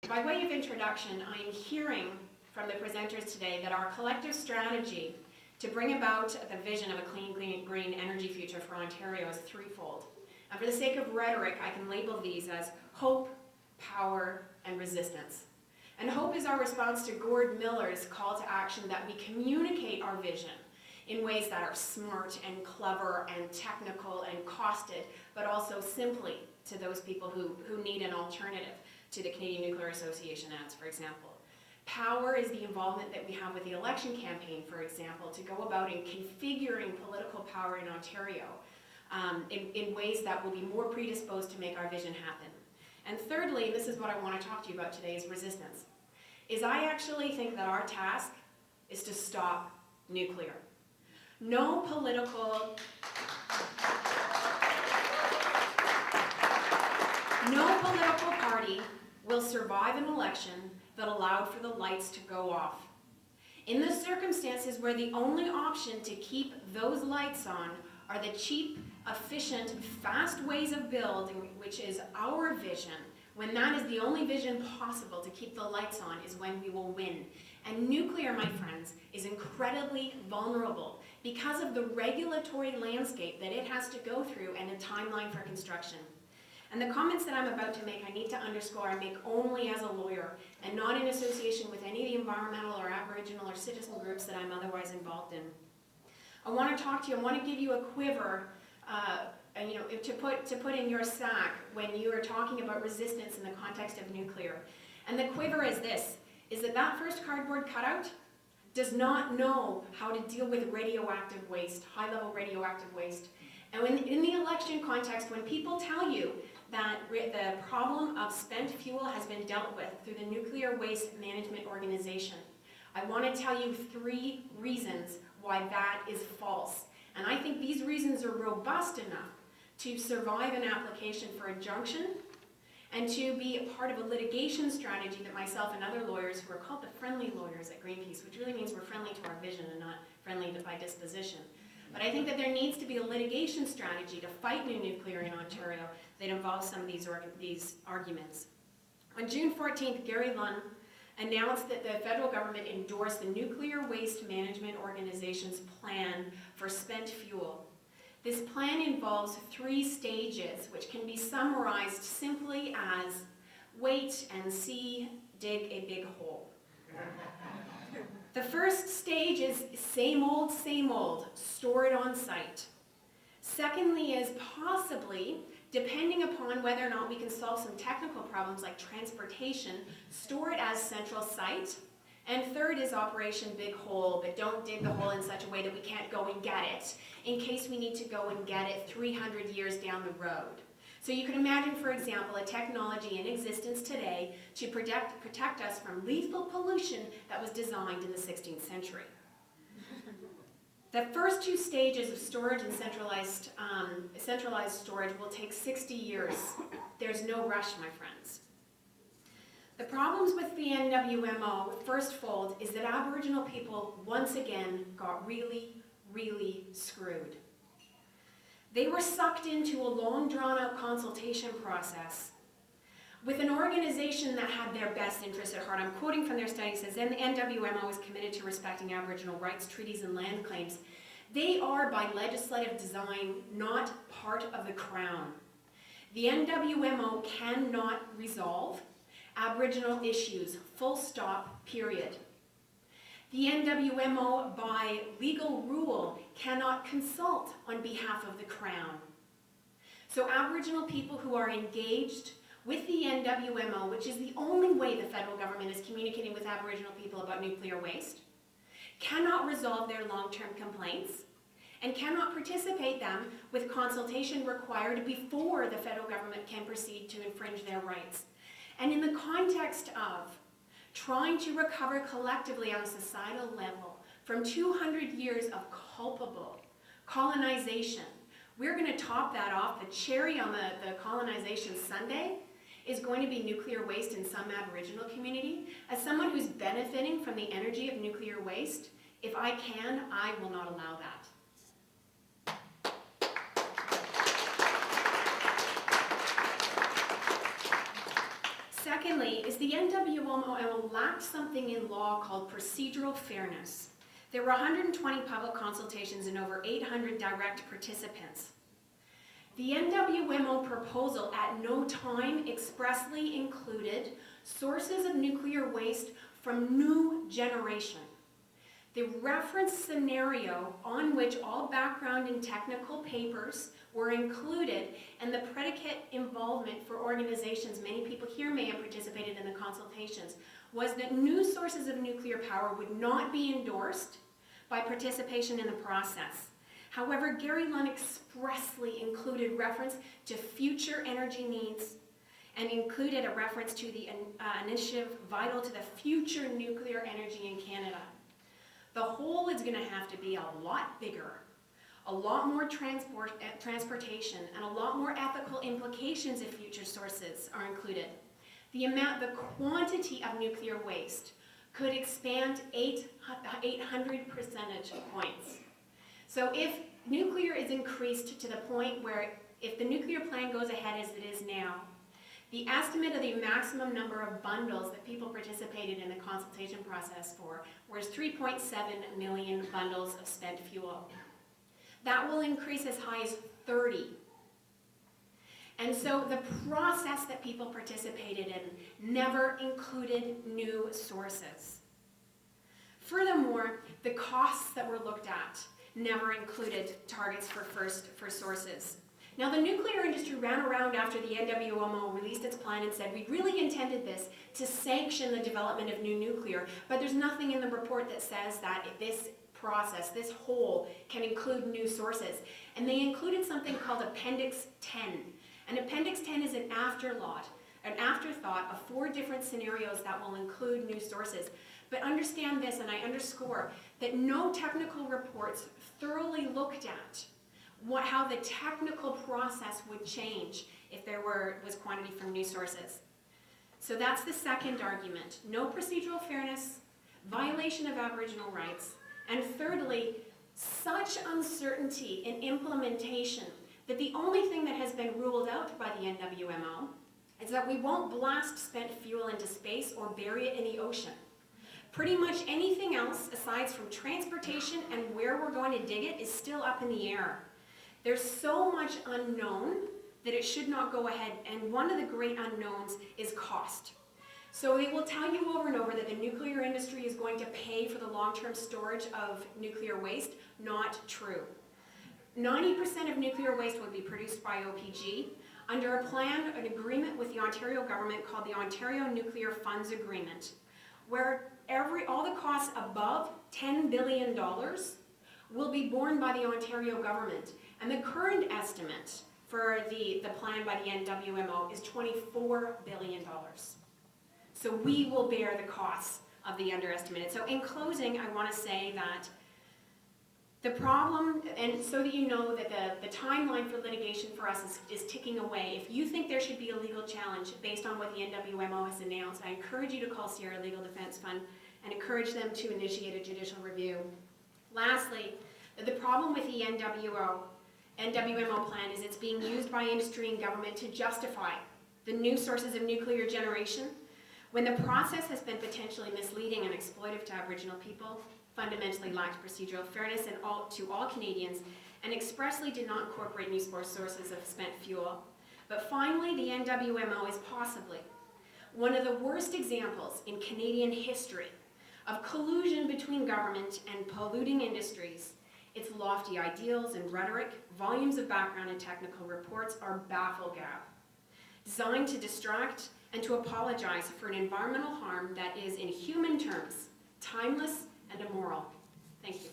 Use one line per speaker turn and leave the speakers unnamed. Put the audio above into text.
By way of introduction, I am hearing from the presenters today that our collective strategy to bring about the vision of a clean, green energy future for Ontario is threefold. And for the sake of rhetoric, I can label these as hope, power, and resistance. And hope is our response to Gord Miller's call to action that we communicate our vision in ways that are smart and clever and technical and costed, but also simply to those people who need an alternative to the Canadian Nuclear Association ads, for example. Power is the involvement that we have with the election campaign, for example, to go about in configuring political power in Ontario in ways that will be more predisposed to make our vision happen. And thirdly, and this is what I want to talk to you about today, is resistance. I actually think that our task is to stop nuclear. No political party will survive an election that allowed for the lights to go off. In the circumstances where the only option to keep those lights on are the cheap, efficient, fast ways of building, which is our vision, when that is the only vision possible to keep the lights on, is when we will win. And nuclear, my friends, is incredibly vulnerable because of the regulatory landscape that it has to go through and a timeline for construction. And the comments that I'm about to make, I need to underscore, I make only as a lawyer and not in association with any of the environmental or Aboriginal or citizen groups that I'm otherwise involved in. I want to talk to you, I want to give you a quiver to put in your sack when you are talking about resistance in the context of nuclear. And the quiver is this, is that first cardboard cutout does not know how to deal with radioactive waste, high-level radioactive waste. And in the election context, when people tell you that the problem of spent fuel has been dealt with through the Nuclear Waste Management Organization, I want to tell you 3 reasons why that is false. And I think these reasons are robust enough to survive an application for injunction and to be a part of a litigation strategy that myself and other lawyers, who are called the friendly lawyers at Greenpeace, which really means we're friendly to our vision and not friendly by disposition. But I think that there needs to be a litigation strategy to fight new nuclear in Ontario that involves some of these arguments. On June 14th, Gary Lunn announced that the federal government endorsed the Nuclear Waste Management Organization's plan for spent fuel. This plan involves 3 stages, which can be summarized simply as wait and see, dig a big hole. The first stage is same old, store it on site. Secondly is possibly, depending upon whether or not we can solve some technical problems like transportation, store it as central site. And third is Operation Big Hole, but don't dig the hole in such a way that we can't go and get it, in case we need to go and get it 300 years down the road. So you can imagine, for example, a technology in existence today to protect us from lethal pollution that was designed in the 16th century. The first 2 stages of storage and centralized storage will take 60 years. There's no rush, my friends. The problems with the NWMO, firstfold, is that Aboriginal people once again got really, really screwed. They were sucked into a long, drawn-out consultation process with an organization that had their best interests at heart. I'm quoting from their study. It says, the NWMO is committed to respecting Aboriginal rights, treaties, and land claims. They are, by legislative design, not part of the Crown. The NWMO cannot resolve Aboriginal issues, full stop, period. The NWMO, by legal rule, cannot consult on behalf of the Crown. So Aboriginal people who are engaged with the NWMO, which is the only way the federal government is communicating with Aboriginal people about nuclear waste, cannot resolve their long-term complaints and cannot participate them with consultation required before the federal government can proceed to infringe their rights. And in the context of trying to recover collectively on a societal level from 200 years of culpable colonization, we're going to top that off. The cherry on the colonization sundae is going to be nuclear waste in some Aboriginal community. As someone who's benefiting from the energy of nuclear waste, if I can, I will not allow that. Secondly, is the NWMO lacked something in law called procedural fairness. There were 120 public consultations and over 800 direct participants. The NWMO proposal at no time expressly included sources of nuclear waste from new generation. The reference scenario on which all background and technical papers were included and the predicate involvement for organizations, many people here may have participated in the consultations, was that new sources of nuclear power would not be endorsed by participation in the process. However, Gary Lunn expressly included reference to future energy needs and included a reference to the initiative vital to the future nuclear energy in Canada. The whole is going to have to be a lot bigger, a lot more transportation, and a lot more ethical implications if future sources are included. The quantity of nuclear waste could expand 800 percentage points. So if nuclear is increased to the point where if the nuclear plan goes ahead as it is now, the estimate of the maximum number of bundles that people participated in the consultation process for was 3.7 million bundles of spent fuel. That will increase as high as 30. And so the process that people participated in never included new sources. Furthermore, the costs that were looked at never included targets for sources. Now, the nuclear industry ran around after the NWMO released its plan and said, we really intended this to sanction the development of new nuclear, but there's nothing in the report that says that this process, this whole, can include new sources. And they included something called Appendix 10. And Appendix 10 is an afterthought of 4 different scenarios that will include new sources. But understand this, and I underscore, that no technical reports thoroughly looked at how the technical process would change if there was quantity from new sources. So that's the second argument. No procedural fairness, violation of Aboriginal rights, and thirdly, such uncertainty in implementation that the only thing that has been ruled out by the NWMO is that we won't blast spent fuel into space or bury it in the ocean. Pretty much anything else, aside from transportation and where we're going to dig it, is still up in the air. There's so much unknown that it should not go ahead, and one of the great unknowns is cost. So they will tell you over and over that the nuclear industry is going to pay for the long-term storage of nuclear waste. Not true. 90% of nuclear waste will be produced by OPG under a plan, an agreement with the Ontario government called the Ontario Nuclear Funds Agreement, where all the costs above $10 billion will be borne by the Ontario government. And the current estimate for the plan by the NWMO is $24 billion. So we will bear the costs of the underestimated. So in closing, I want to say that the problem, and so that you know that the timeline for litigation for us is ticking away. If you think there should be a legal challenge based on what the NWMO has announced, I encourage you to call Sierra Legal Defense Fund and encourage them to initiate a judicial review. Lastly, the problem with the NWMO plan is it's being used by industry and government to justify the new sources of nuclear generation when the process has been potentially misleading and exploitive to Aboriginal people, fundamentally lacked procedural fairness to all Canadians, and expressly did not incorporate new sources of spent fuel. But finally, the NWMO is possibly one of the worst examples in Canadian history of collusion between government and polluting industries. Its lofty ideals and rhetoric, volumes of background and technical reports are bafflegab, designed to distract and to apologize for an environmental harm that is, in human terms, timeless and immoral. Thank you.